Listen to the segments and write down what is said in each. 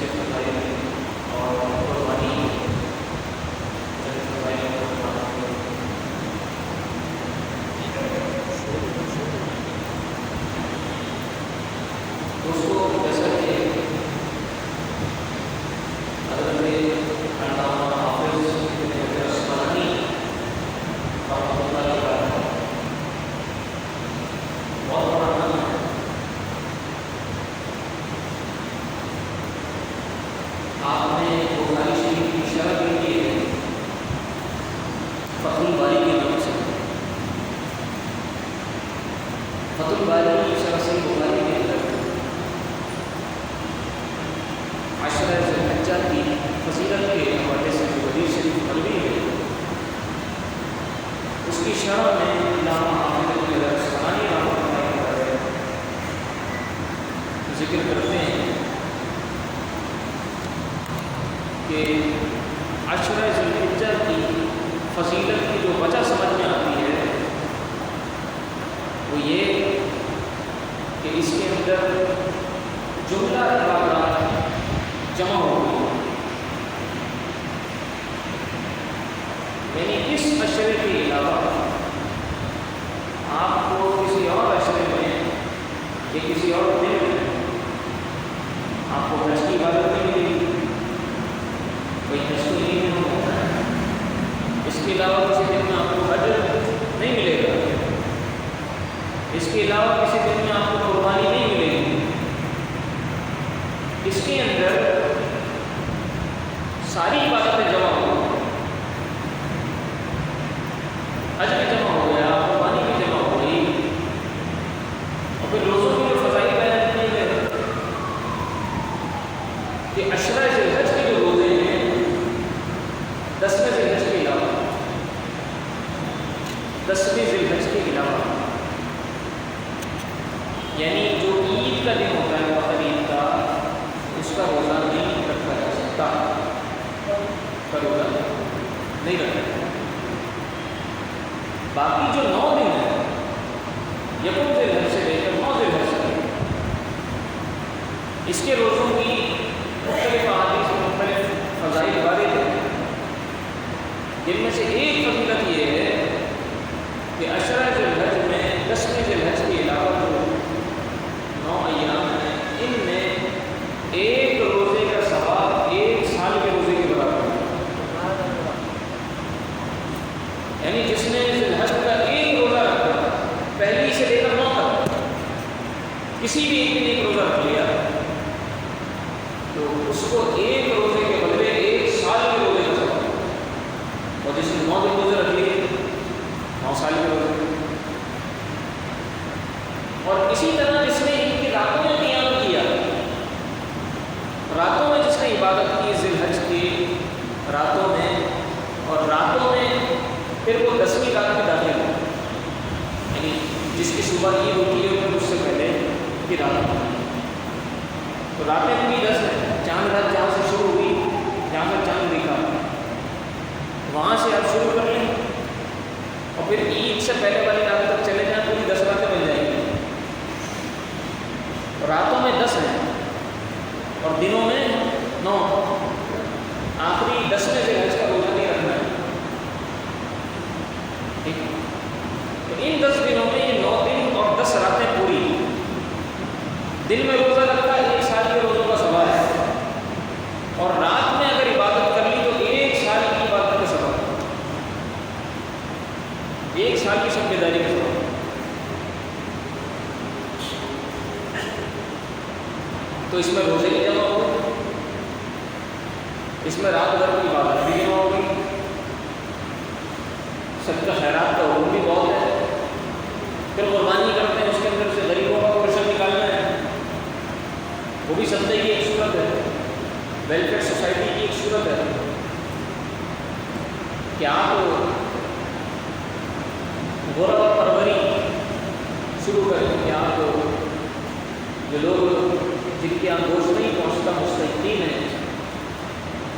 کے فضائل اور قربانی دوستوں، جیسا کہ حضرت علامہ حافظ ابن حجر عسقلانی رحمۃ اللہ علیہ بہت بڑا نام ہے. آپ نے بخاری شریف کی شرح بھی کی ہے فتح الباری کے نام سے. فتح الباری کی شرح سے بخاری کے اندر عشرہ ذی الحجہ کی فضیلت کے حوالے سے جو حدیث شریف مروی ہے، اس کی شرح میں علامہ حافظ ابن حجر عسقلانی رحمۃ اللہ علیہ ذکر کرتے ہیں کہ عشرہ ذی الحجہ کی فضیلت کی جو وجہ سمجھ میں آتی ہے وہ یہ کہ اس کے اندر جملہ عبادات جمع ہو گئی. یعنی اس عشرے کے علاوہ آپ کو کسی اور عشرے میں یا کسی اور دن میں آپ کو حج کی عبادت نہیں ملے گی. کوئی حج تو نہیں ہوتا ہے. اس کے علاوہ کسی دن میں آپ کو حج نہیں ملے گا. اس کے علاوہ کسی دن میں آپ کو قربانی نہیں ملے گی. اس کے اندر ساری عبادتیں جمع ہو گئی. حج بھی جمع ہو گیا، قربانی بھی جمع ہو گئی، اور پھر روزوں کی جو فضائل بیان کی ہے کہ عشرہ ذی الحج کے جو روزے ہیں 10ویں ذی الحج کے علاوہ 10ویں ذی الحج کے علاوہ یعنی جو عید کا دن ہوتا ہے بقر عید کا، اس کا روزہ نہیں رکھا جا سکتا. کا روزہ نہیں رکھا جا سکتا. باقی جو 9 دن ہیں یکم ذی الحج سے لے کر 9 ذی الحج تک، اس کے روزوں کی مختلف احادیث و مختلف فضائل وارد ہیں. جن میں سے ایک فضیلت یہ ہے کہ عشرہ ذی الحج میں 10ویں ذی الحج کے علاوہ جو 9 ایام ہیں، ان میں ایک روزے کا ثواب 1 سال کے روزے کے برابر ہے. یعنی جس نے ذی الحج کا ایک روزہ رکھا، پہلی سے لے کر 9 تک کسی بھی ایک دن ایک روزہ رکھ لیا، تو اس کو ایک روزے کے بدلے 1 سال کے روزے کا ثواب. اور جس نے 9 دن روزے رکھ لیے 9 سال کے روزے. اور اسی طرح جس نے عید کی راتوں میں قیام کیا، راتوں میں جس نے عبادت کی ذی الحج کی راتوں میں، اور راتوں میں پھر وہ 10ویں رات میں داخل ہو، یعنی جس کی صبح عید ہوتی ہے پھر اس سے پہلے کی رات ہوتی ہے. تو راتیں بھی 10 ہیں. چاند رات جہاں سے شروع ہوئی، جہاں سے چاند دکھا، وہاں سے آپ شروع کر لیں اور پھر عید سے پہلے والی رات تک چلے جائیں، پوری 10 راتیں مل جائیں گی. راتوں میں 10 ہیں اور دنوں میں 9. آخری 10ویں ذی الحج کا روزہ نہیں رکھنا ہے. ٹھیک ہے؟ تو ان 10 دنوں میں یہ 9 دن اور 10 راتیں پوری. دن میں روزہ رکھا 1 سال کے روزوں کا ثواب ہے، اور رات میں اگر عبادت کر لی تو 1 سال کی عبادت کا ثواب، 1 سال کی شب بیداری کا ثواب. تو اس میں روزے بھی جمع ہو گئے، اس میں رات بھر کی عبادت بھی جمع ہو گئی، صدقہ خیرات کا حکم بھی بہت ہے. پھر قربانی کرتے ہیں، اس کے اندر سے غریبوں کا پورشن نکالنا ہے، وہ بھی صدقے کی ایک صورت ہے، ویلفیئر سوسائٹی کی ایک صورت ہے کہ آپ غربا پروری شروع کریں کہ آپ جو لوگ جن کے یہاں گوشت نہیں پہنچتا مستحقین ہیں،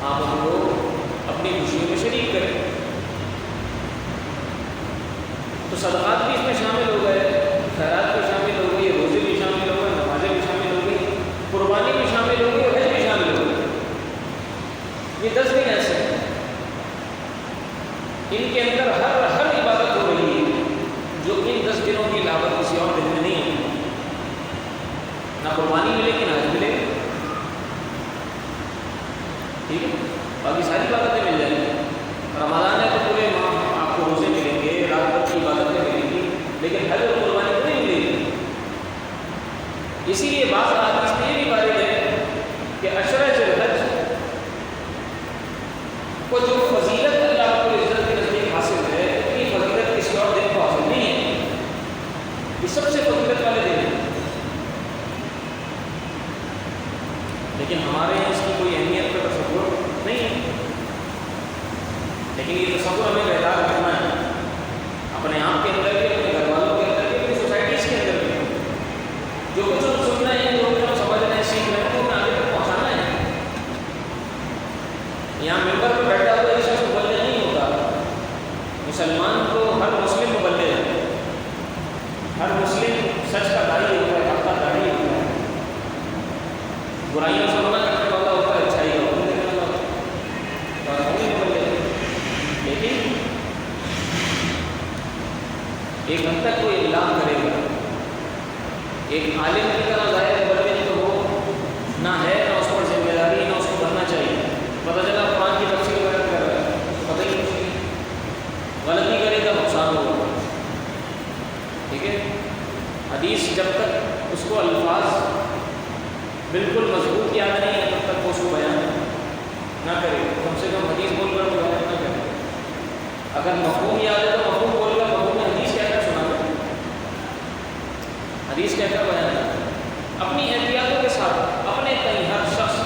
آپ ان کو اپنی خوشیوں میں شریک کریں. تو صدقات بھی اس میں شامل ہو گئے، خیرات بھی شامل ہو گئی، روزے بھی شامل ہو گئے، نمازیں بھی شامل ہو گئی، قربانی بھی شامل ہو گئی اور حج بھی شامل ہو گئی. قربانی ملے کہ نہ ملے، ٹھیک ہے، باقی ساری عبادتیں مل جائیں گی۔ رمضان ہے تو پورے ماہ آپ کو روزے ملیں گے، رات بھر کی عبادتیں ملیں گی، لیکن حج اور قربانی کو نہیں ملے گی۔ اسی لیے بعض احادیث میں یہ بھی وارد ہے کہ عشرہ ذی الحج کو جو فضیلت اللہ رب العزت کے نزدیک حاصل ہے، اتنی فضیلت کسی اور دن کو حاصل نہیں ہے۔ یہ سب سے فضیلت والے دن ہیں، لیکن ہمارے یہاں اس کی کوئی اہمیت کا تصور نہیں ہے۔ لیکن یہ تصور ہمیں بیدار کرنا ہے، اپنے آپ کے اندر بھی، اپنے گھر والوں کے اندر بھی، اپنی سوسائٹیز کے اندر بھی۔ جو کچھ ہم سن رہے ہیں، جو کچھ ہم سمجھ رہے ہیں، سیکھ رہے ہیں، وہ ہمیں آگے تک پہنچانا ہے۔ یہاں ممبر پہ بیٹھا ہوا اس سے مبلغ نہیں ہوتا۔ مسلمان کو ہر مسلم مبلغ ہے، ہر مسلم سچ کا داعی ہوتا ہے، حق کا داعی ہوتا ہے، برائیوں سے منع کرنے والا ہوتا ہے، اچھائی کا حکم دینے والا ہوتا ہے۔ لیکن ایک حد تک کوئی اعلان کرے گا، ایک عالم کی طرح ظاہر مبلغ تو وہ نہ ہے، نہ اس پر ذمہ داری، نہ اس کو کرنا چاہیے۔ پتہ چلا قرآن کی تفسیر بیان کر رہا ہے، اس کو پتہ ہی کچھ نہیں، غلطی کرے گا نقصان ہوگا، ٹھیک ہے۔ حدیث جب تک اس کو الفاظ بالکل مضبوط یاد نہیں ہے تب تک وہ اس کو بیان نہ کرے، کم سے کم حدیث بول کر بیان نہ کرے۔ اگر مفہوم یاد ہے تو مفہوم بول کر مفہوم میں حدیث کہہ کر سنا کرے، حدیث کہہ کر بیان کرے۔ اپنی احتیاطوں کے ساتھ اپنے تئیں ہر شخص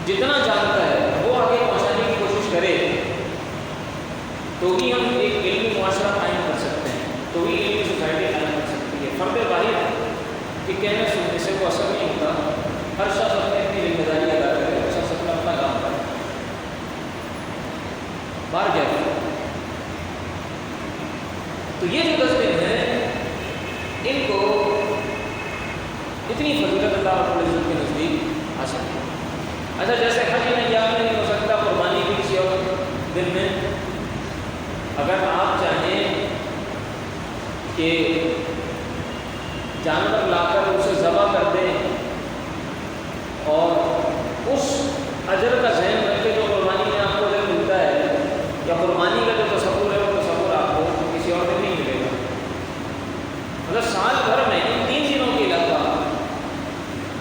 جتنا جانتا ہے وہ آگے پہنچانے کی کوشش کرے، تو ہی ہم ایک علمی معاشرہ قائم کر سکتے ہیں، تو ہی علمی سوسائٹی قائم کر سکتی ہے۔ فرد واحد کہ کہنے سننے سے وہ اثر نہیں ہوتا، ہر شخص اپنی اپنی ذمہ داری ادا کرے، ہر شخص اپنا اپنا کام کرے۔ بار گیا تو یہ جو 10 دن ہیں ان کو اتنی فضیلت اللہ رب العزت کے نزدیک حاصل ہے۔ اچھا، جیسے حج میں یا میں نہیں ہو سکتا، قربانی بھی کسی اور دن میں، اگر آپ چاہیں کہ جانور لا کر اسے ذبح کر دیں اور اس اجر کا ذہن رکھ کے جو قربانی میں آپ کو اجر ملتا ہے، یا قربانی کا جو تصور ہے وہ تصور آپ کو کسی اور دن نہیں ملے گا۔ مطلب سال بھر میں ان 3 دنوں کے علاوہ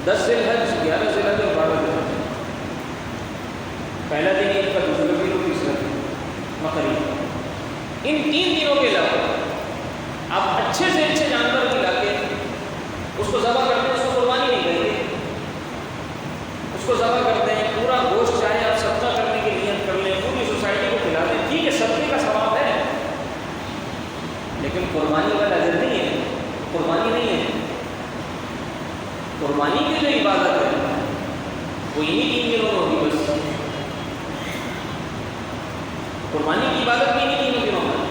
10 ذی الحج، 11 ذی الحج اور 12 ذی الحج، پہلا دن عید کا، دوسرا دن اور تیسرا دن مقری، ان 3 دنوں کے علاوہ آپ اچھے سے اچھے جانور ملا کے اس کو ذبح کرتے ہیں، اس کو قربانی نہیں کرتے، اس کو ذبح کرتے ہیں، پورا گوشت چاہے آپ صدقہ کرنے کی نیت کر لیں، پوری سوسائٹی کو کھلا دیں، ٹھیک ہے، صدقے کا ثواب ہے، لیکن قربانی والا اجر نہیں ہے، قربانی نہیں ہے۔ قربانی کی جو عبادت ہے وہ انہی 3 دنوں میں ہوگی بس، قربانی کی عبادت بھی انہی 3 دنوں میں۔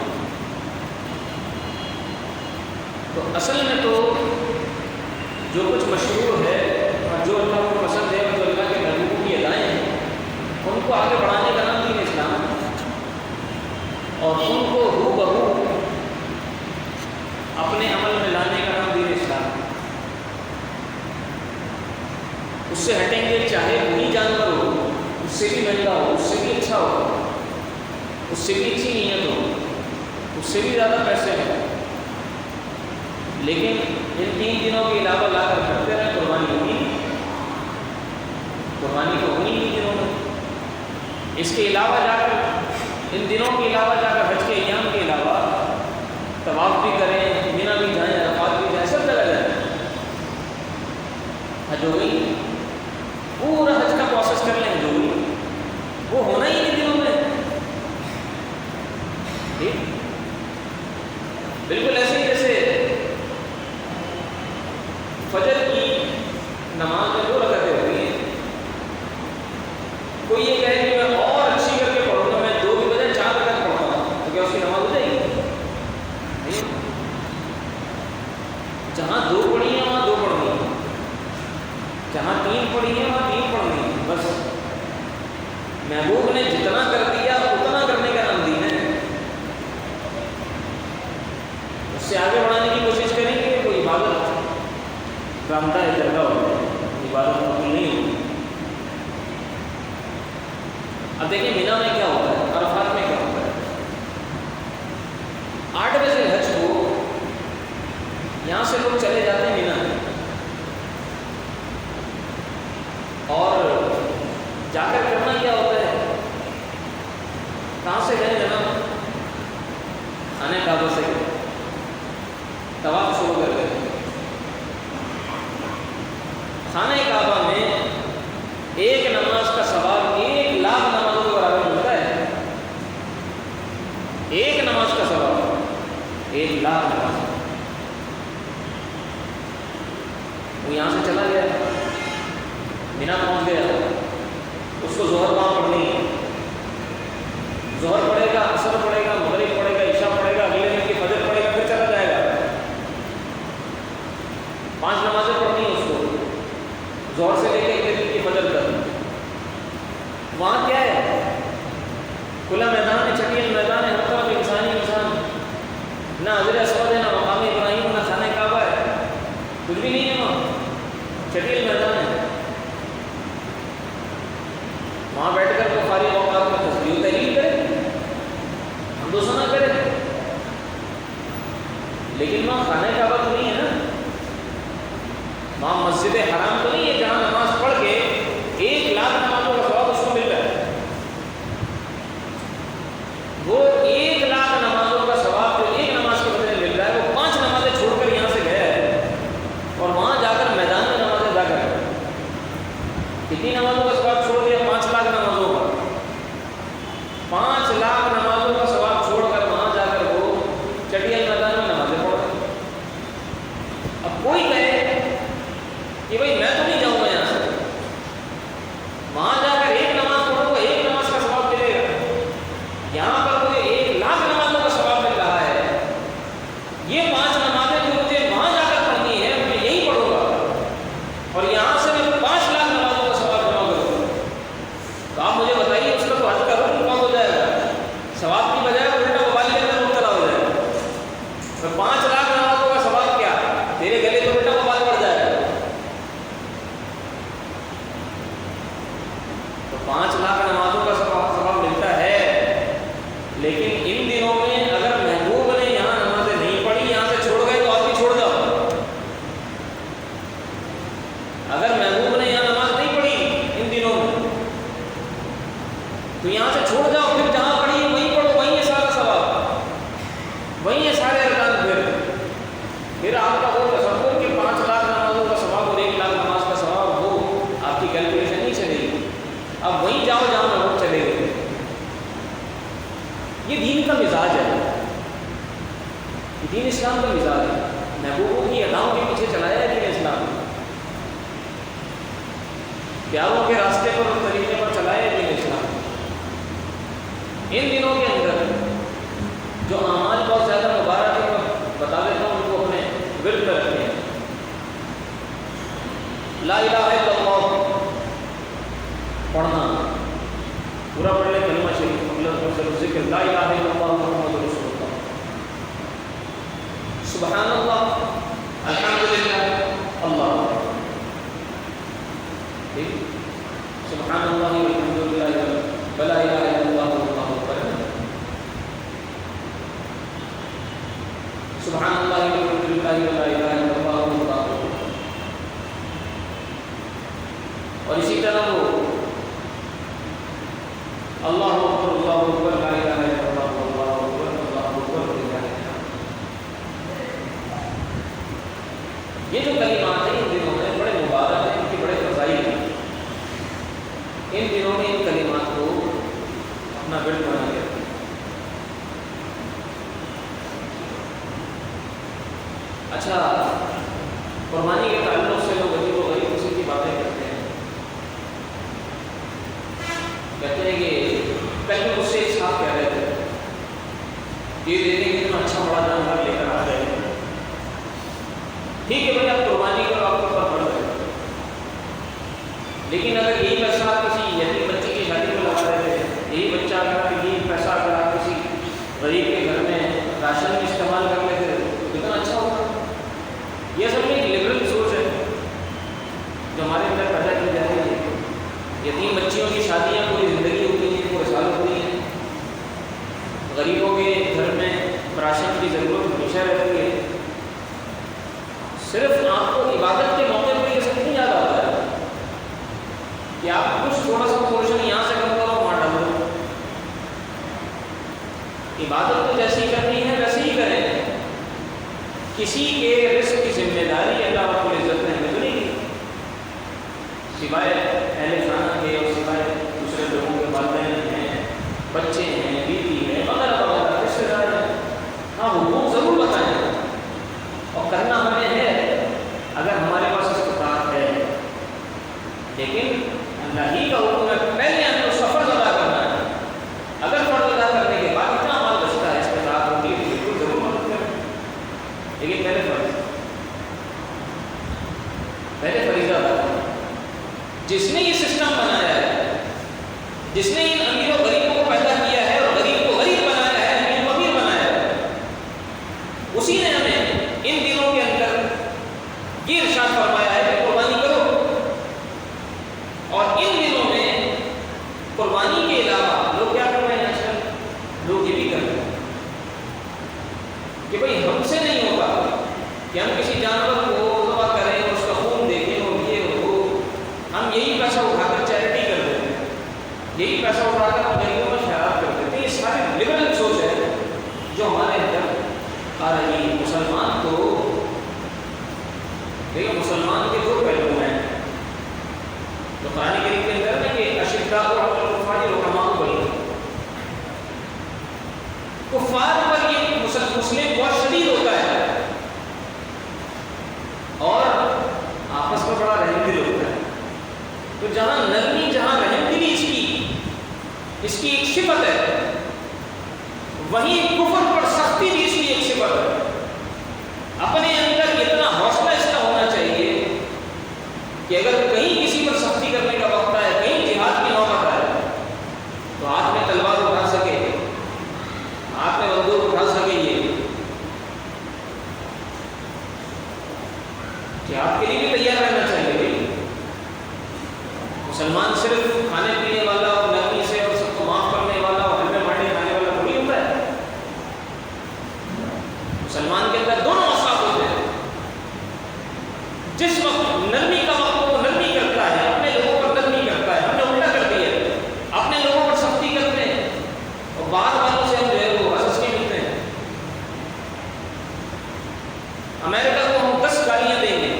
تو اصل میں تو جو کچھ مشہور ہے اور جو اللہ کو پسند ہے اور جو اللہ کے محبوب کی ادائیں ہیں، ان کو آگے بڑھانے کا نام دین اسلام ہے، اور ان کو ہو بہو اپنے عمل میں لانے کا نام دین اسلام ہے۔ اس سے ہٹیں گے چاہے وہی جانور ہو، اس سے بھی مہنگا ہو، اس سے بھی اچھا ہو، اس سے بھی اچھی نیت ہو، اس سے بھی زیادہ پیسے ہوں، لیکن ان 3 دنوں کے علاوہ لا کر کرتے رہے، قربانی ہوگی، قربانی تو ہوگی ان دنوں میں۔ اس کے علاوہ جا کر، ان دنوں کے علاوہ جا کر، حج کے ایام کے علاوہ طواف بھی کریں، مینا بھی جائیں، عرفات بھی جائیں، سب جگہ جائیں، حج ہو گئی، پورا حج کا پروسیس کر لیں، جو ہوئی وہ ہونا ہی ان دنوں میں، ٹھیک، بالکل ایسے ہی جیسے فجر کی نماز میں 2 رکعتیں ہوتی ہیں، کوئی یہ کہے کہ میں اور اچھی کر کے پڑھوں گا، میں 2 کی بجائے 4 رکعت پڑھتا ہوں، تو کیا اس کی نماز ہو جائے گی؟ نہیں، جہاں 2 پڑھی ہیں وہاں 2 پڑھنی ہے، جہاں 3 پڑھی ہیں وہاں 3 پڑھنی ہے، بس محبوب نے جتنا کر دیا اتنا کرنے کا نام دین ہے۔ اس سے آگے بڑھانے کی کوشش کریں گے، کوئی عبادت رامدہ ہے، جگہ ہوگی۔ عبادت قبول نہیں ہوتی۔ اب دیکھیں مینا میں کیا ہوتا ہے، عرفات میں کیا ہوتا ہے۔ 8 بجے حج کو یہاں سے لوگ چلے جاتے ہیں مینا میں، اور جا کر کرنا کیا ہوتا ہے، کہاں سے گئے جناب؟ خانہ کعبہ سے گئے، طواف شروع کر گئے۔ خانہ کعبہ میں ایک نماز کا ثواب 1,00,000 نمازوں کے برابر ملتا ہے۔ ایک نماز کا ثواب 1,00,000 نماز۔ وہ یہاں سے چلا گیا، مینا پہنچ گیا، اس کو ظہر وہاں پڑھنی ہے، ظہر پڑھے گا، عصر پڑھے گا، مغرب پڑھے گا، عشاء پڑھے گا، اگلے دن کی فجر پڑھے گا، پھر چلا جائے گا۔ 5 نمازیں پڑھنی ہیں اس کو، ظہر سے لے کے اگلے دن کی فجر تک۔ وہاں کیا ہے؟ کھلا میدان ہے، چھٹی میدان ہے، ہر طرف انسان، نہ حجر اسود ہے، نہ مقام ابراہیم، نہ خانہ کعبہ ہے، کچھ بھی نہیں ہے وہاں، چھٹی میدان ہے۔ وہاں بیٹھ کر وہ فارغ اوقات میں تسبیح و تحلیل کرے، حمد و ثنا کرے، لیکن وہاں خانہ کعبہ تو نہیں ہے نا، وہاں مسجد حرام تو نہیں ہے جہاں نماز پڑھ کے 1,00,000 نمازوں کا ثواب اس کو مل رہا ہے۔ وہ 1,00,000 نمازوں کا ثواب جو ایک نماز کے بدلے مل رہا ہے، وہ 5 نمازیں چھوڑ کر یہاں سے گیا ہے، اور وہاں جا کر میدان میں نمازیں ادا کر رہا ہے۔ کتنی نمازوں کا ثواب چھوڑ دیا؟ 5,00,000 نمازوں کا۔ 5,00,000 نمازوں کا ثواب چھوڑ کر وہاں جا کر وہ چٹیل میدان میں نمازیں پڑھ رہے ہیں۔ اب کوئی کہے کہ بھائی میں تو نہیں جاؤں گا یہاں سے، وہاں جا کر ایک نماز پڑھوں گا، ایک نماز کا ثواب ملے گا، یہاں پر مجھے 1,00,000 نمازوں کا ثواب مل رہا ہے، یہ 5 نمازیں جو مجھے وہاں جا کر پڑھنی ہے میں یہی پڑھوں گا، اور یہاں سے میں 5,00,000 نمازوں کا ثواب جمع کروں گا۔ تو آپ مجھے بتائیے اس کا تو حج کا رکن کون ہو جائے گا؟ ثواب کی بجائے الٹا وبال کے اندر مبتلا ہو جائے گا۔ تو 5,00,000 نمازوں کا ثواب کیا؟ تیرے گلے تو الٹا وبال پڑ جائے گا۔ تو 5,00,000 نمازوں کا ثواب ملتا ہے، لیکن ان دنوں میں اگر محبوب نے یہاں نمازیں نہیں پڑھی، یہاں سے چھوڑ گئے تو آپ بھی چھوڑ جاؤ۔ اگر محبوب نے یہاں نماز نہیں پڑھی ان دنوں میں تو یہاں سے چھوڑ جاؤ، پھر جہاں پڑھی وہیں پڑھو، وہیں ہے سارا ثواب، وہیں ہے سارے ارکان۔ پھر آپ کا وہ تصور کہ 5,00,000 نمازوں کا ثواب اور 1,00,000 نماز کا ثواب، وہ آپ کی کیلکولیشن نہیں چلے گی۔ اب وہیں جاؤ جہاں محبوب چلے گئے۔ یہ دین کا مزاج ہے، یہ دین اسلام کا مزاج ہے۔ محبوبوں کی اداؤں کے پیچھے چلایا ہے دین اسلام، پیاروں کے راستے پر اور طریقے پر چلایا ہے دین اسلام۔ ان دنوں کے اندر جو اعمال بہت زیادہ مبارک ہے، میں بتا دیتا ہوں، ان کو اپنے ورد میں رکھتے ہیں۔ لا الہ الا اللہ پڑھنا، پورا پڑھ لیں کلمہ شریف، ذکر لا الہ الا اللہ محمد رسول اللہ، سبحان اللہ، الحمدللہ، اللہ، ٹھیک، سبحان اللہ والحمدللہ ولا الہ الا اللہ واللہ اکبر، سبحان اللہ والحمدللہ ولا الہ الا اللہ واللہ اکبر۔ اور اسی طرح وہ اللہ اکبر، اللہ اکبر، لا الہ الا اللہ واللہ اکبر، اللہ اکبر وللہ الحمد۔ یہ جو کلمات ہیں ان دنوں میں بڑے مبارک ہیں، ان کے بڑے فضائل ہیں۔ ان دنوں میں ان کلمات کو اپنا ورد بنا لیا۔ اچھا، قربانی کے تعلق سے لوگ عجیب و غریب قسم کی باتیں کرتے ہیں، کہتے ہیں کہ پہلے مجھ سے ایک صاحب کہہ رہے تھے یہ دینے کے اتنا اچھا بڑا جانور لے کر آ رہے ہیں، ٹھیک ہے بھائی آپ قربانی کرو، آپ کے اوپر بڑھ رہے، لیکن اگر یہی پیسہ کسی یتیم بچے کی شادی میں لگا رہے تھے، یہی بچہ اگر یہی پیسہ اگر آپ کسی غریب کے گھر میں راشن میں استعمال کر لیتے تو کتنا اچھا ہوگا۔ یہ اصل میں ایک لبرل سوچ ہے جو ہمارے اندر عبادت تو جیسی کرنی ہے ویسے ہی کریں. کسی کے رزق کی ذمہ داری اللہ رب العزت نے ہمیں تو نہیں دی، سوائے اہل خانہ کے اور سوائے دوسرے لوگوں کے والدین ہیں، بچے ہیں، بیوی ہے، وغیرہ وغیرہ رشتے دار ہیں. ہاں حقوق ضرور بتائیں اور کرنا ہمیں ہے اگر ہمارے پاس استطاعت ہے، لیکن اللہ ہی کا حکم ہے پہلے ہمیں اس کا فرض ادا کرنا ہے. اگر فرض ادا کرنے کے بعد اتنا مال بچتا ہے استطاعت ہوتی ہے تو بالکل ضرور مدد کریں، لیکن پہلے فریضہ ادا کرنا. جس نے یہ سسٹم بنایا ہے، جس نے ان امیر و غریبوں کو پیدا کیا ہے اور غریب کو غریب بنایا ہے، امیر کو امیر بنایا ہے، اسی نے ہمیں ان دنوں کے اندر یہ ارشاد فرمایا ہے کہ قربانی کرو. اور ان دنوں میں قربانی کے علاوہ لوگ کیا کر رہے ہیں؟ آج کل لوگ یہ بھی کر رہے ہیں کہ بھائی ہم سے نہیں ہوگا کہ ہم کسی جانور کو ذبح کریں اور اس کا خون دیکھیں اور یہ ہو، ہم یہی پیسہ اٹھا کر چیریٹی کر دیتے ہیں، یہی پیسہ اٹھا کر ہم غریبوں میں خیرات کر دیتے ہیں. یہ ساری لبرل سوچ ہے جو ہمارے اندر آ رہی ہے. مسلمان تو دیکھیں، مسلمان کے دو پہلو ہیں تو قرآن کریم کے اندر نا کہ اشداء علی الکفار رحماء بینہم، کفار پر یہ مسلم بہت شدید ہوتا ہے اور آپس میں بڑا رحم دل ہوتا ہے. تو جہاں نرمی، جہاں رحم دلی اس کی ایک صفت ہے، وہیں کفر پر سختی بھی اس کی ایک صفت ہے. اپنے اندر اتنا حوصلہ اس کا ہونا چاہیے کہ اگر کہیں کسی پر سختی کرنے کا وقت آئے، کہیں جہاد کی نوبت آئے تو ہاتھ میں تلوار اٹھا سکے، ہاتھ میں بندوق اٹھا سکے. یہ جہاد کے لیے بھی تیار رہنا چاہیے. بھائی مسلمان صرف کھانے پینے والا اور نرمی سے اور سب کو معاف کرنے والا اور ہلوے مارنے کھانے والا تھوڑی ہوتا ہے. مسلمان کے اندر دونوں اصحاب ہوتے ہیں. جس وقت نرمی کا وقت وہ نرمی کرتا ہے، اپنے لوگوں پر نرمی کرتا ہے. ہم نے الٹا کر دیا ہے، اپنے لوگوں پر سختی کرتے ہیں اور باہر والوں سے ہم جو ہے وہ حسد کے ملتے ہیں. امریکہ کو ہم 10 گالیاں دیں گے،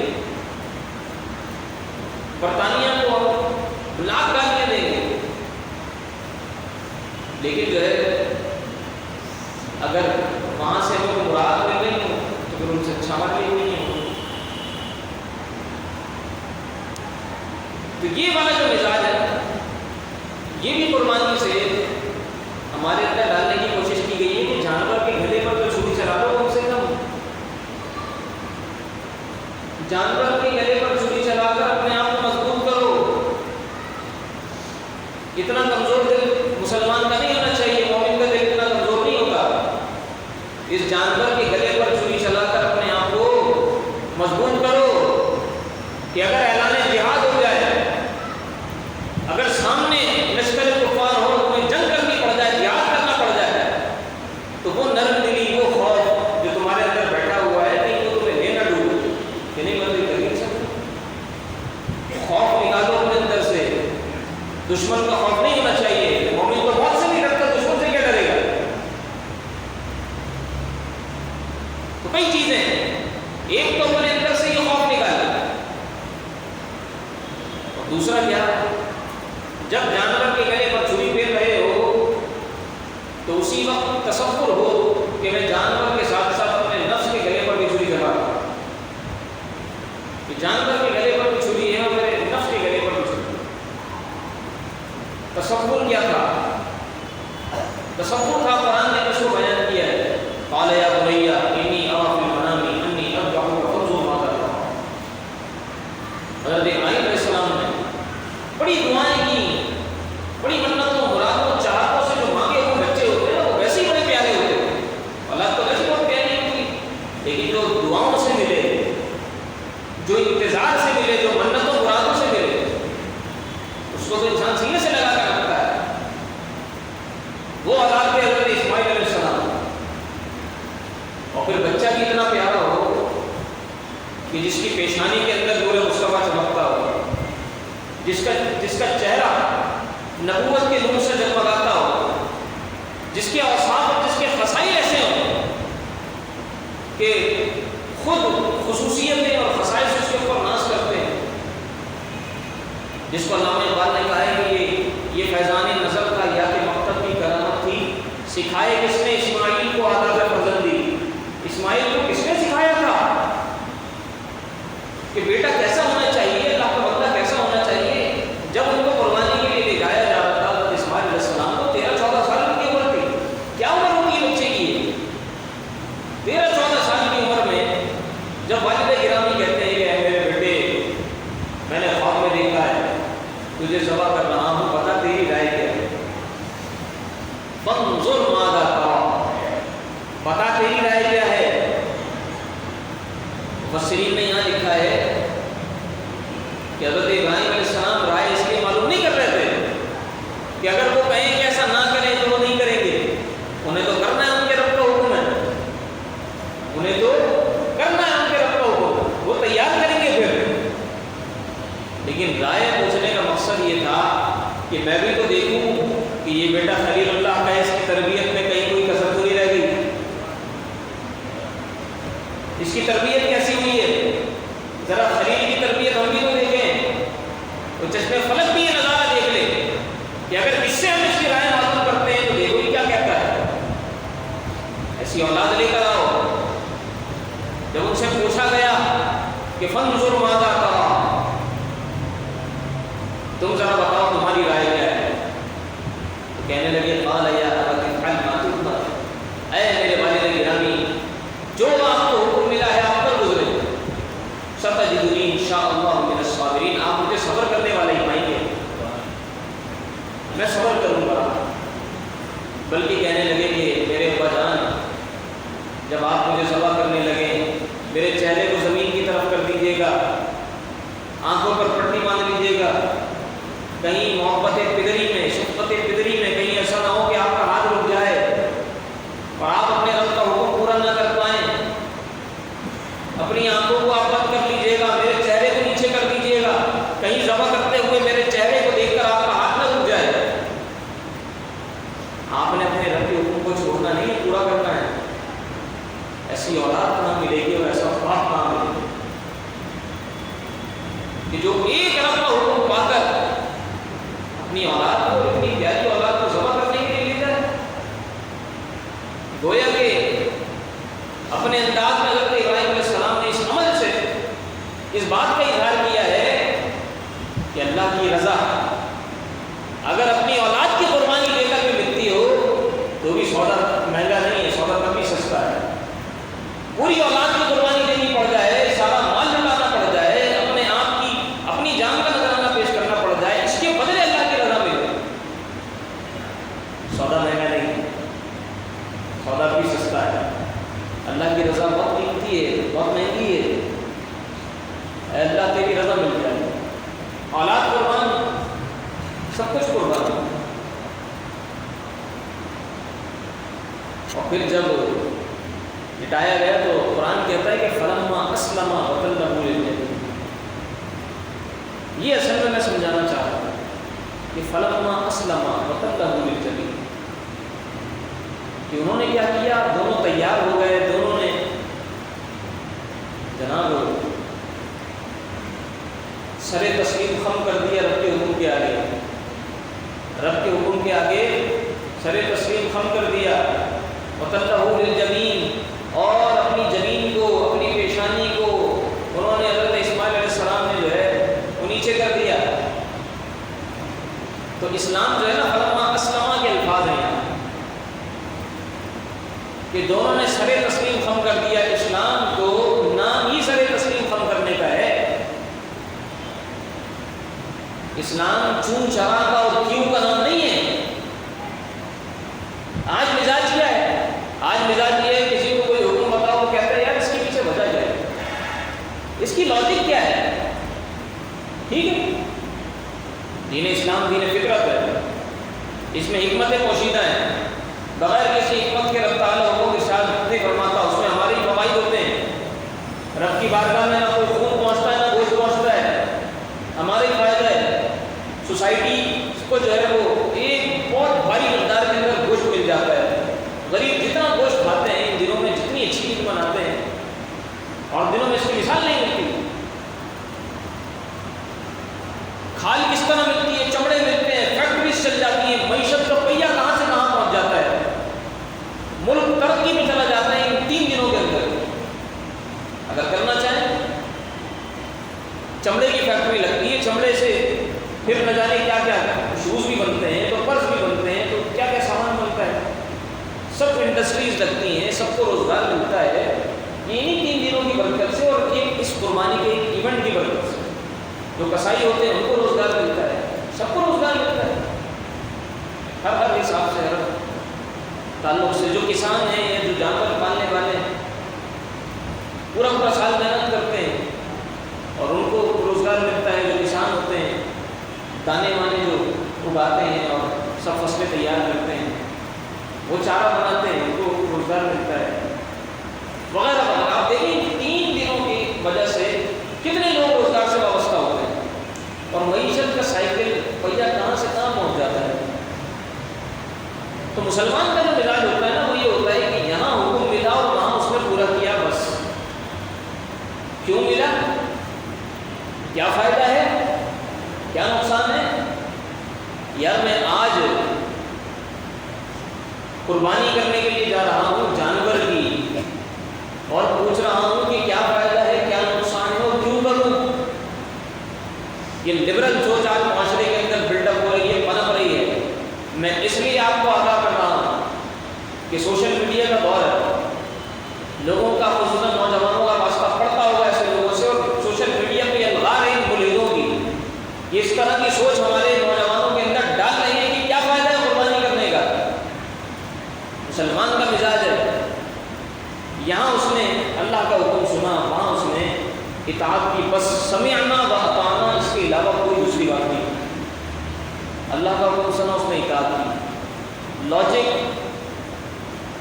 برطانیہ کو ہم لاکھ گالیاں دیں گے، لیکن جو ہے اگر وہاں سے ہمیں مراد مل رہی ہوں تو پھر ان سے اچھا بات نہیں ہے. تو یہ والا جو مزاج ہے یہ بھی قربانی سے ہمارے اندر ڈالنے کی کوشش کی گئی ہے کہ جانور کے گلے پر جو چھری چلا دو کم سے کم، جانور کے گلے پر چھری چلا کر اپنے آپ کو مضبوط کرو. اتنا کمزور دل مسلمان کا نہیں ہونا چاہیے، مومن کا دل اتنا کمزور نہیں ہوتا. اس جانور کے گلے پر چھری چلا کر اپنے آپ کو مضبوط کرو کہ اگر اعلان جہاد ہو جائے، اگر سامنے لشکر کفار ہو، تمہیں جنگ کرنی پڑ جائے، جہاد کرنا پڑ جائے، تو وہ نرم دلی، وہ خوف جو تمہارے اندر بیٹھا ہوا ہے کہیں وہ تمہیں لینا ڈوبے کہ نہیں بندی کر نہیں سکتے. خوف نکالو اپنے اندر سے. دشمن کا خوف نہیں ہونا چاہیے. مومن تو بہت سے نہیں ڈرتا، دشمن سے کیا ڈرے گا؟ تو کئی چیزیں ہیں. ایک تو اپنے اندر سے یہ خوف نکالا، اور دوسرا کیا ہے، جب جانور کے گلے پر چھری پھیر رہے ہو تو اسی وقت تصور ہو کہ میں جانور کے ساتھ ساتھ اپنے نفس کے گلے پر بھی چھری چلا رہا ہوں، کہ جانور کے گلے پر بھی چھری ہے اور میرے نفس کے گلے پر بھی چھری ہے. تصور کیا تھا؟ تصور تھا قرآن نے اس کو بیان کیا ہے. قال یا بنی انی ارى في المنام انی اذبحك فانظر ماذا ترى. حضرت ابراہیم علیہ السلام نے بڑی دعائیں کی، بڑی منتوں، مرادوں، چاہتوں سے جو مانگے ہوئے بچے ہوتے ہیں وہ ویسے ہی بڑے پیارے ہوتے ہیں. اولاد تو ویسے بہت پیاری ہوتی، لیکن جو دعاؤں سے ملے، جو انتظار سے ملے، جو منتوں مرادوں سے ملے، اس کو تو انسان سینے سے لگا کر رکھتا ہے. وہ اولاد کے حضرت اسماعیل علیہ السلام، اور پھر بچہ بھی اتنا پیارا ہو کہ جس کی پیشانی کے اندر نور مصطفیٰ چمکتا ہو، جس کا چہرہ نبوت کے نور سے جگمگاتا ہو، جس کے اوصاف اور جس کے کہ خود خصوصیتیں اور خصائص اس کے اوپر ناز کرتے ہیں، جس کو علامہ اقبال نے کہا ہے کہ یہ فیضان نظر کا یا کہ مکتب کی کرامت تھی، سکھائے کس نے اسماعیل کو آداب فرزندی، اسماعیل کو کس نے سکھایا تھا کہ بیٹا کیسا ہونا چاہیے، اللہ کا بندہ کیسا ہونا چاہیے؟ جب ان کو قربانی کے لیے لے جایا جا رہا تھا حضرت اسماعیل علیہ السلام کو 13-14 سال کی عمر تھی، کیا عمر ہوتی ہے بچے کی؟ 13-14 سال کی عمر میں جب والد گرامی کہتے ہیں کہ اے میرے بیٹے، میں نے خواب میں دیکھا ہے تجھے ذبح کر رہا ہوں، بتا تیری رائے کیا ہے؟ فانظر ماذا ترى، بتا تیری رائے کیا ہے؟ مفسرین نے یہاں لکھا ہے کہ حضرت ابراہیم علیہ السلام رائے اس لیے معلوم نہیں کر رہے تھے کہ اگر وہ کہیں کہ ایسا نہ کریں تو وہ نہیں کریں گے، انہیں تو کرنا ہے، ان کے رب کا حکم ہے، انہیں تو کرنا ہے ان کے رب کا حکم، وہ تیار کریں گے پھر۔ لیکن رائے پوچھنے کا مقصد یہ تھا کہ میں بھی تو دیکھوں کہ یہ بیٹا خلیل اللہ کا ہے، اس کی تربیت میں کہیں کوئی کسر تو نہیں رہ گئی، اس کی تربیت کیسی ہوئی ہے، ذرا خلیل کی تربیت ہم بھی تو دیکھیں، تو چشمے فلک بھی یہ نظارہ دیکھ لیں کہ اگر اس سے ہم اس کی رائے معلوم کرتے ہیں تو دیکھو یہ کیا کہتا ہے، ایسی اولاد لے کر آؤ۔ جب ان سے پوچھا گیا کہ فانظر ماذا ترى، تم ذرا بتاؤ تمہاری رائے کیا ہے، تو کہنے لگے قال یا ابت افعل ما تؤمر، اے میرے والد گرامی جو آپ کو حکم ملا ہے آپ پر گزرے، ستجدنی انشاءاللہ من الصابرین، آپ مجھے صبر کرنے والے ہی پائیں گے، میں صبر کروں گا۔ بلکہ کہنے لگے کہ میرے ابا جان جب آپ مجھے ذبح کرنے لگے میرے چہرے کو زمین کی طرف کر دیجیے گا، آنکھوں پر پٹی باندھ لیجیے گا، کہیں محبت پدری میں شفقت پدری میں کہیں ایسا نہ ہو کہ آپ کا ہاتھ رک جائے اور آپ اپنے رب کا حکم پورا نہ کر پائیں، اپنی آنکھوں کو آپ بند کر لیجیے گا، میرے چہرے کو نیچے کر دیجیے گا، کہیں ذبح کرتے ہوئے میرے چہرے کو دیکھ کر آپ کا ہاتھ نہ رک جائے۔ آپ نے اپنے رب کے حکم کو چھوڑنا نہیں، پورا کرنا ہے۔ ایسی اولاد کہاں ملے گی اور ایسا باپ کہاں ملے گا کہ جو ایک رب کا حکم پا کر اپنی اولاد کو، اپنی پیاری اولاد کو ذبح کرنے کے لیے لیتا ہے۔ گویا کہ اپنے انداز میں حضرت ابراہیم علیہ السلام نے اس عمل سے اس بات کا اظہار کیا ہے کہ اللہ کی رضا اگر اپنی اولاد کی قربانی لے کر بھی ملتی ہو تو بھی سودا مہنگا نہیں ہے، سودا کبھی سستا ہے۔ پوری اولاد کی قربانی دینی پڑ جائے، سارا مال لٹانا پڑ جائے، اپنے آپ کی اپنی جان کا نذرانہ پیش کرنا پڑ جائے، اس کے بدلے اللہ کی رضا ملے، سودا مہنگا نہیں ہے، سودا بھی سستا ہے۔ اللہ کی رضا بہت قیمتی ہے، بہت مہنگی ہے، اے اللہ تیری رضا مل جائے، اولاد قربان، سب کچھ قربان۔ اور پھر جب لٹایا گیا تو قرآن کہتا ہے کہ فلما اسلم وتلہ للجبین، یہ اصل میں سمجھانا چاہ رہا ہوں کہ فلما اسلم وتلہ للجبین، کہ انہوں نے کیا کیا، دونوں تیار ہو گئے، دونوں نے جناب سر تسلیم خم کر دیا رب کے حکم کے آگے، رب کے حکم کے آگے سر تسلیم خم کر دیا، وتلہ للجبین، اور اپنی جبین کو، اپنی پیشانی کو انہوں نے حضرت اسماعیل علیہ السلام نے جو ہے وہ نیچے کر دیا۔ تو اسلام جو ہے نا فلما اسلم کے الفاظ ہیں یہاں کہ دونوں نے سر تسلیم خم کر دیا۔ اسلام تو نام ہی سر تسلیم خم کرنے کا ہے، اسلام چون چرا کا اور کیوں کا نام نہیں ہے۔ آج مزاج کیا ہے، آج مزاج یہ ہے کسی کو کوئی حکم بتاؤ وہ کہتا ہے یار اس کے پیچھے وجہ کیا ہے، اس کی لاجک کیا ہے، ٹھیک ہے۔ دین اسلام دین فطرت ہے، اس میں حکمتیں پوشیدہ ہیں، بغیر کسی حکمت کے رب تعالیٰ حکم ارشاد نہیں فرماتا، اس میں ہمارے ہی فوائد ہوتے ہیں۔ رب کی بارگاہ میں نہ کوئی خون پہنچتا ہے نہ گوشت پہنچتا ہے، ہمارے ہی فائدہ ہے۔ سوسائٹی کو جو ہے وہ ایک بہت بھاری مقدار کے اندر گوشت مل جاتا ہے، غریب جتنا گوشت کھاتے ہیں ان دنوں میں، جتنی اچھی چیز بناتے ہیں چمڑے کی فیکٹری لگتی ہے، چمڑے سے پھر نہ جانے کیا کیا شوز بھی بنتے ہیں، تو پرس بھی بنتے ہیں، تو کیا کیا سامان بنتا ہے، سب انڈسٹریز لگتی ہیں، سب کو روزگار ملتا ہے انہیں 3 دنوں کی برکت سے اور ایک اس قربانی کے ایک ایونٹ کی برکت سے۔ جو کسائی ہوتے ہیں ان کو روزگار ملتا ہے، سب کو روزگار ملتا ہے، ہر حساب سے، ہر تعلق سے۔ جو کسان ہیں یا جو جانور پالنے والے ہیں پورا سال محنت کرتے ہیں اور ان کو روزگار ملتا ہے۔ جو کسان ہوتے ہیں دانے وانے جو اگاتے ہیں اور سب فصلیں تیار کرتے ہیں، وہ چارہ بناتے ہیں، ان کو روزگار ملتا ہے وغیرہ وغیرہ۔ آپ دیکھیں 3 دنوں کی وجہ سے کتنے لوگ روزگار سے وابستہ ہوتے ہیں اور معیشت کا سائیکل پہیا کہاں سے کہاں پہنچ جاتا ہے۔ تو مسلمان کا جو مزاج ہوتا ہے نا وہ یہ ہوتا ہے کہ یہاں حکم ملا اور وہاں اس نے پورا کیا، بس۔ کیوں ملا؟ کیا فائدہ ہے؟ کیا نقصان ہے؟ یار میں آج قربانی کرنے کے لیے جا رہا ہوں جانور کی اور پوچھ رہا ہوں کہ کیا فائدہ ہے، کیا نقصان ہے اور کیوں کروں۔ یہ لبرل سوچ آج معاشرے کے اندر بلڈ اپ ہو رہی ہے، پنپ رہی ہے۔ میں اس لیے آپ کو آگاہ کر رہا ہوں کہ سوشل میڈیا کا دور ہے، لوگوں کا خصوصاً نوجوانوں کا واسطہ پڑتا ہوگا ایسے لوگوں سے، اور سوشل میڈیا پہ الغار ہے ان مریدوں کی، یہ اس طرح کی سوچ ہمارے نوجوانوں کے اندر ڈال رہی ہے کہ کیا فائدہ ہے قربانی کرنے کا۔ مسلمان کا مزاج ہے، یہاں اس نے اللہ کا حکم سنا، وہاں اس نے اطاعت کی، بس سمعنا و اطعنا، اس کے علاوہ کوئی دوسری بات نہیں۔ اللہ کا حکم سنا، اس نے اطاعت کی۔ لاجک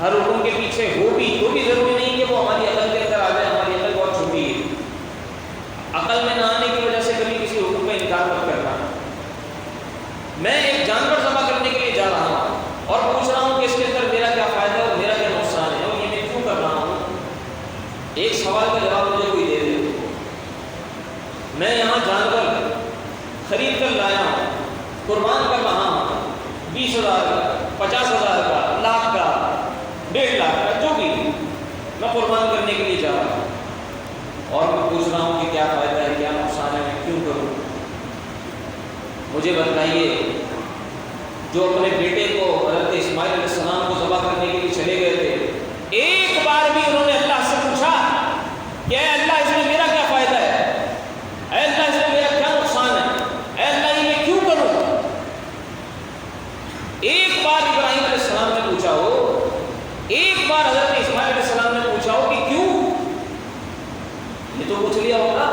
ہر حکم کے پیچھے ہو بھی تو بھی ضروری نہیں کہ وہ ہماری عقل کے اندر آ جائے، ہماری عقل بہت چھوٹی ہے، عقل میں نہ آنے کی وجہ سے کبھی کسی حکم کا انکار مت کرنا۔ میں ایک جانور ذبح کرنے کے لیے جا رہا ہوں اور پوچھ رہا ہوں کہ اس کے اندر میرا کیا فائدہ ہے اور میرا کیا نقصان ہے اور یہ میں کیوں کر رہا ہوں، ایک سوال کا جواب مجھے کوئی دے دے۔ میں یہاں جانور خرید کر لایا ہوں، قربان کر رہا ہوں، 20,000 کا، 50,000 کا، لاکھ کا، 1.5 لاکھ کا، جو بھی میں قربان کرنے کے لیے جا رہا ہوں اور میں پوچھ رہا ہوں کہ کیا فائدہ ہے، کیا نقصان ہے، میں کیوں کروں۔ مجھے بتائیے جو اپنے بیٹے کو حضرت اسماعیل علیہ السلام کو ذبح کرنے کے لیے چلے گئے تھے، ایک بار بھی انہوں نے اللہ سے پوچھا کہ اے اللہ اس میں میرا کیا فائدہ ہے، اے اللہ اس میں میرا کیا نقصان ہے، اے اللہ یہ میں کیوں کروں؟ ایک بار ابراہیم علیہ السلام نے پوچھا ہو، ایک بار حضرت اسماعیل علیہ السلام نے پوچھا ہو کہ کیوں؟ یہ تو پوچھ لیا ہوگا،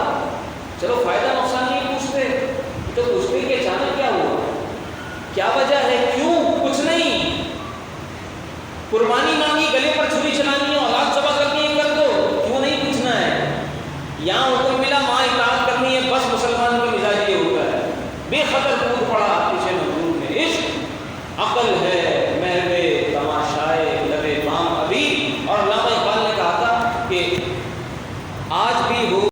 چلو فائدہ نقصان نہیں پوچھتے، یہ تو پوچھتے کہ اچانک کیا ہوا، کیا وجہ ہے، کیوں؟ کچھ نہیں، قربانی مانگی، گلے پر چھری چلانی ہے، اولاد ذبح کرنی ہے، کر دو، کیوں نہیں پوچھنا ہے۔ یہاں حکم ملا، وہاں اطاعت کرنی ہے، بس مسلمان کا مزاج یہ ہوتا ہے، بے خطر کود پڑا پیچھے مزدور میں۔ عشق عقل ہے،